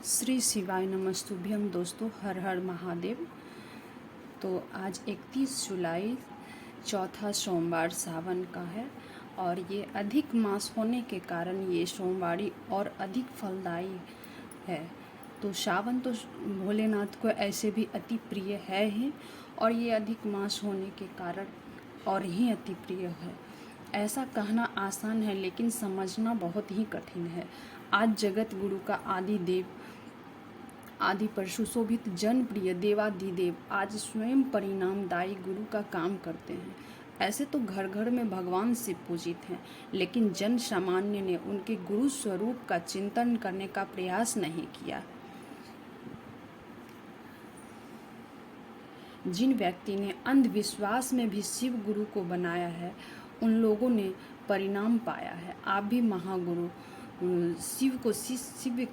श्री शिवाय नमस्तुभ्यम दोस्तों, हर हर महादेव। तो आज 31 जुलाई चौथा सोमवार सावन का है और ये अधिक मास होने के कारण ये सोमवारी और अधिक फलदायी है। तो सावन तो भोलेनाथ को ऐसे भी अति प्रिय है ही और ये अधिक मास होने के कारण और ही अति प्रिय है। ऐसा कहना आसान है लेकिन समझना बहुत ही कठिन है। आज जगत गुरु का आदि देव आदि पर सुशोभित जनप्रिय देवाधिदेव आज स्वयं परिणामदायी गुरु का काम करते हैं। ऐसे तो घर घर में भगवान शिव पूजित हैं, लेकिन जन सामान्य ने उनके गुरु स्वरूप का चिंतन करने का प्रयास नहीं किया। जिन व्यक्ति ने अंधविश्वास में भी शिव गुरु को बनाया है, उन लोगों ने परिणाम पाया है। आप भी महागुरु शिव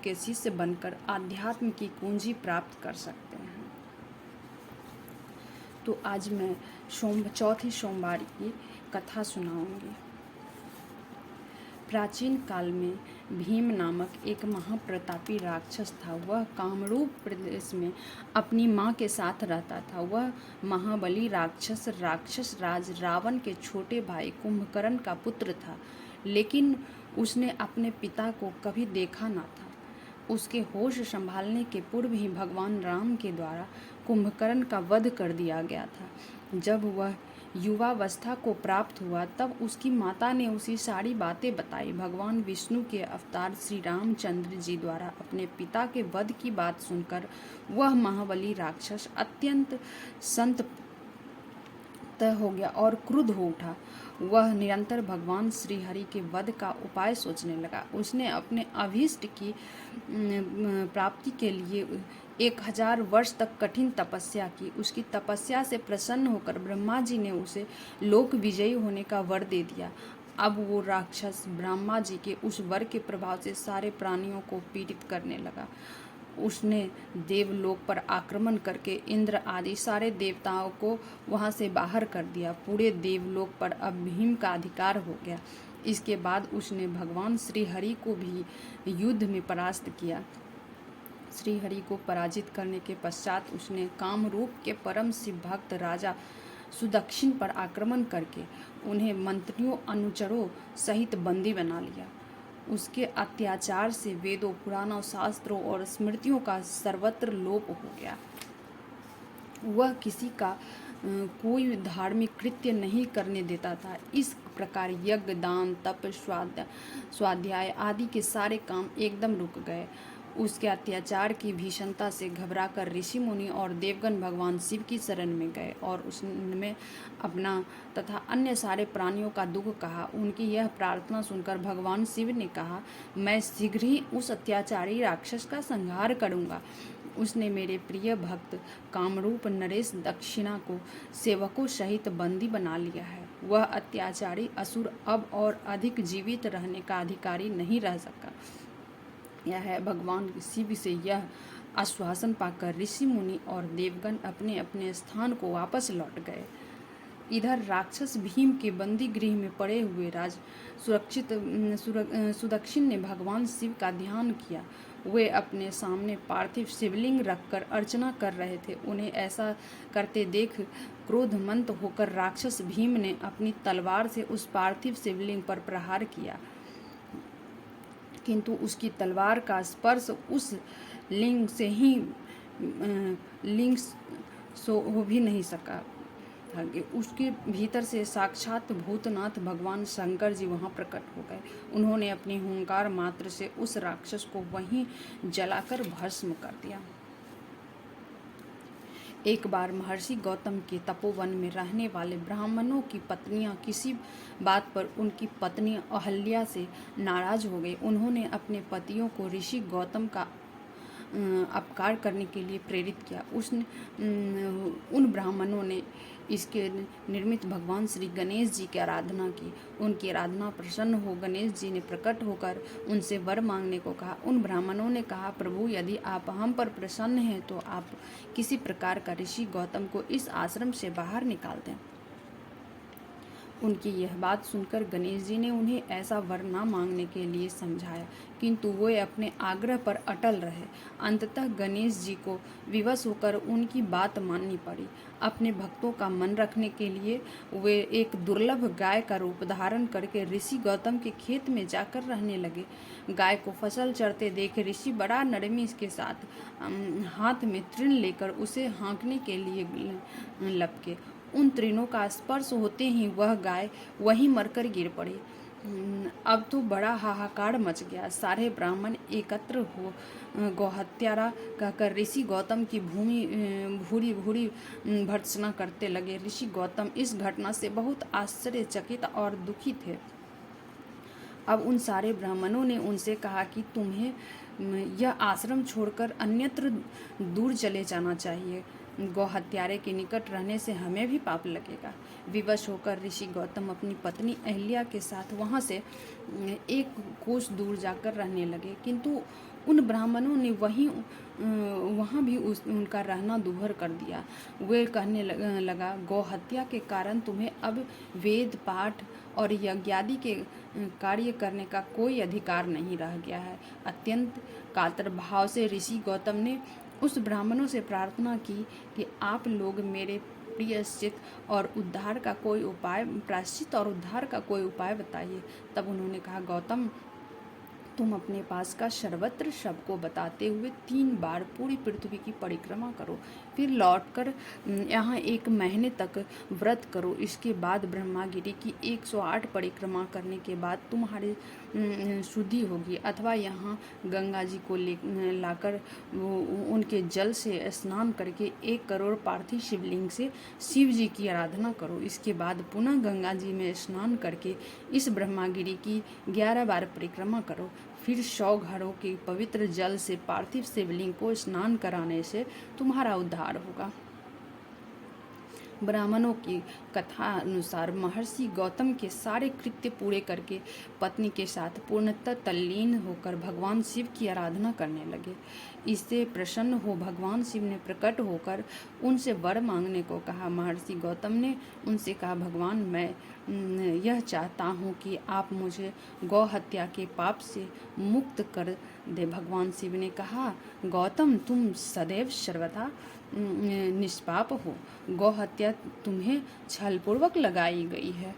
के शिष्य बनकर आध्यात्म की कुंजी प्राप्त कर सकते हैं। तो आज मैं चौथी सोमवार की कथा सुनाऊंगी। प्राचीन काल में भीम नामक एक महाप्रतापी राक्षस था। वह कामरूप प्रदेश में अपनी माँ के साथ रहता था। वह महाबली राक्षस राज रावण के छोटे भाई कुंभकर्ण का पुत्र था, लेकिन उसने अपने पिता को कभी देखा न था। उसके होश संभालने के पूर्व ही भगवान राम के द्वारा कुंभकर्ण का वध कर दिया गया था। जब वह युवावस्था को प्राप्त हुआ तब उसकी माता ने उसे सारी बातें बताई। भगवान विष्णु के अवतार श्री रामचंद्र जी द्वारा अपने पिता के वध की बात सुनकर वह महाबली राक्षस अत्यंत संतप्त हो गया और क्रुद्ध हो उठा। वह निरंतर भगवान श्री हरि के वध का उपाय सोचने लगा। उसने अपने अभीष्ट की प्राप्ति के लिए 1000 वर्ष तक कठिन तपस्या की। उसकी तपस्या से प्रसन्न होकर ब्रह्मा जी ने उसे लोक विजयी होने का वर दे दिया। अब वो राक्षस ब्रह्मा जी के उस वर के प्रभाव से सारे प्राणियों को पीड़ित करने लगा। उसने देवलोक पर आक्रमण करके इंद्र आदि सारे देवताओं को वहां से बाहर कर दिया। पूरे देवलोक पर अब भीम का अधिकार हो गया। इसके बाद उसने भगवान श्री हरि को भी युद्ध में परास्त किया। श्री हरि को पराजित करने के पश्चात उसने कामरूप के परम शिव भक्त राजा सुदक्षिण पर आक्रमण करके उन्हें मंत्रियों अनुचरों सहित बंदी बना लिया। उसके अत्याचार से वेदों, पुराणों, शास्त्रों और स्मृतियों का सर्वत्र लोप हो गया। वह किसी का कोई धार्मिक कृत्य नहीं करने देता था। इस प्रकार यज्ञ, दान, तप, स्वाध्याय आदि के सारे काम एकदम रुक गए। उसके अत्याचार की भीषणता से घबराकर ऋषि मुनि और देवगण भगवान शिव की शरण में गए और उसमें अपना तथा अन्य सारे प्राणियों का दुख कहा। उनकी यह प्रार्थना सुनकर भगवान शिव ने कहा, मैं शीघ्र ही उस अत्याचारी राक्षस का संहार करूंगा। उसने मेरे प्रिय भक्त कामरूप नरेश दक्षिणा को सेवकों सहित बंदी बना लिया है। वह अत्याचारी असुर अब और अधिक जीवित रहने का अधिकारी नहीं रह सका। यह है भगवान शिव से यह आश्वासन पाकर ऋषि मुनि और देवगण अपने अपने स्थान को वापस लौट गए। इधर राक्षस भीम के बंदी गृह में पड़े हुए सुदक्षिण ने भगवान शिव का ध्यान किया। वे अपने सामने पार्थिव शिवलिंग रखकर अर्चना कर रहे थे। उन्हें ऐसा करते देख क्रोधमंत होकर राक्षस भीम ने अपनी तलवार से उस पार्थिव शिवलिंग पर प्रहार किया, किंतु उसकी तलवार का स्पर्श उस लिंग सो हो भी नहीं सका। उसके भीतर से साक्षात भूतनाथ भगवान शंकर जी वहां प्रकट हो गए। उन्होंने अपनी हुंकार मात्र से उस राक्षस को वहीं जलाकर भस्म कर दिया। एक बार महर्षि गौतम के तपोवन में रहने वाले ब्राह्मणों की पत्नियां किसी बात पर उनकी पत्नी अहल्या से नाराज हो गई। उन्होंने अपने पतियों को ऋषि गौतम का अपकार करने के लिए प्रेरित किया। उन ब्राह्मणों ने इसके निर्मित भगवान श्री गणेश जी की आराधना की। उनकी आराधना प्रसन्न हो गणेश जी ने प्रकट होकर उनसे वर मांगने को कहा। उन ब्राह्मणों ने कहा, प्रभु यदि आप हम पर प्रसन्न हैं तो आप किसी प्रकार का ऋषि गौतम को इस आश्रम से बाहर निकाल दें। उनकी यह बात सुनकर गणेश जी ने उन्हें ऐसा वर न मांगने के लिए समझाया, किंतु वे अपने आग्रह पर अटल रहे। अंततः गणेश जी को विवश होकर उनकी बात माननी पड़ी। अपने भक्तों का मन रखने के लिए वे एक दुर्लभ गाय का रूप धारण करके ऋषि गौतम के खेत में जाकर रहने लगे। गाय को फसल चरते देख ऋषि बड़ा नरमी के साथ हाथ में तृण लेकर उसे हाँकने के लिए लपके। उन तृणों का स्पर्श होते ही वह गाय वहीं मरकर गिर पड़ी। अब तो बड़ा हाहाकार मच गया। सारे ब्राह्मण एकत्र हो गौहत्यारा कहकर ऋषि गौतम की भूरी भूरी भर्त्सना करते लगे। ऋषि गौतम इस घटना से बहुत आश्चर्यचकित और दुखी थे। अब उन सारे ब्राह्मणों ने उनसे कहा कि तुम्हें यह आश्रम छोड़कर अन्यत्र दूर चले जाना चाहिए। गौहत्यारे के निकट रहने से हमें भी पाप लगेगा। विवश होकर ऋषि गौतम अपनी पत्नी अहिल्या के साथ वहाँ से एक कोस दूर जाकर रहने लगे, किंतु उन ब्राह्मणों ने वहाँ भी उनका रहना दूभर कर दिया। वे कहने लगा, गौहत्या के कारण तुम्हें अब वेद पाठ और यज्ञादि के कार्य करने का कोई अधिकार नहीं रह गया है। अत्यंत कातर भाव से ऋषि गौतम ने उस ब्राह्मणों से प्रार्थना की कि आप लोग मेरे प्रायश्चित और उद्धार का कोई उपाय बताइए। तब उन्होंने कहा, गौतम, तुम अपने पास का सर्वत्र सबको बताते हुए 3 बार पूरी पृथ्वी की परिक्रमा करो, फिर लौटकर यहाँ 1 महीने तक व्रत करो। इसके बाद ब्रह्मागिरि की 108 परिक्रमा करने के बाद तुम्हारी शुद्धि होगी। अथवा यहाँ गंगा जी को लाकर उनके जल से स्नान करके 1 करोड़ पार्थिव शिवलिंग से शिव जी की आराधना करो। इसके बाद पुनः गंगा जी में स्नान करके इस ब्रह्मागिरि की 11 बार परिक्रमा करो। फिर 100 घरों के पवित्र जल से पार्थिव शिवलिंग को स्नान कराने से तुम्हारा उद्धार होगा। ब्राह्मणों की कथा अनुसार महर्षि गौतम के सारे कृत्य पूरे करके पत्नी के साथ पूर्णतः तल्लीन होकर भगवान शिव की आराधना करने लगे। इससे प्रसन्न हो भगवान शिव ने प्रकट होकर उनसे वर मांगने को कहा। महर्षि गौतम ने उनसे कहा, भगवान, मैं यह चाहता हूँ कि आप मुझे गौ हत्या के पाप से मुक्त कर दे। भगवान शिव ने कहा, गौतम, तुम सदैव सर्वदा निष्पाप हो। गौ हत्या तुम्हें छलपूर्वक लगाई गई है।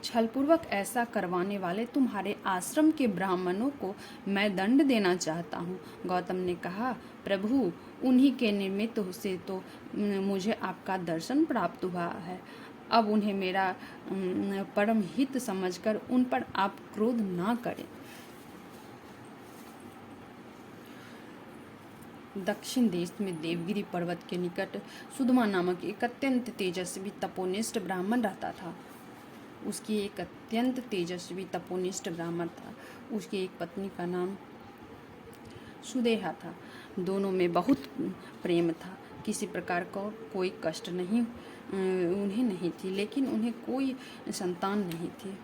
छलपूर्वक ऐसा करवाने वाले तुम्हारे आश्रम के ब्राह्मणों को मैं दंड देना चाहता हूँ। गौतम ने कहा, प्रभु, उन्हीं के निमित्त से तो मुझे आपका दर्शन प्राप्त हुआ है। अब उन्हें मेरा परम हित समझकर उन पर आप क्रोध ना करें। दक्षिण देश में देवगिरी पर्वत के निकट सुधमा नामक एक अत्यंत तेजस्वी तपोनिष्ठ ब्राह्मण रहता था। उसकी एक पत्नी का नाम सुदेहा था। दोनों में बहुत प्रेम था। किसी प्रकार का कोई कष्ट उन्हें नहीं थी, लेकिन उन्हें कोई संतान नहीं थी।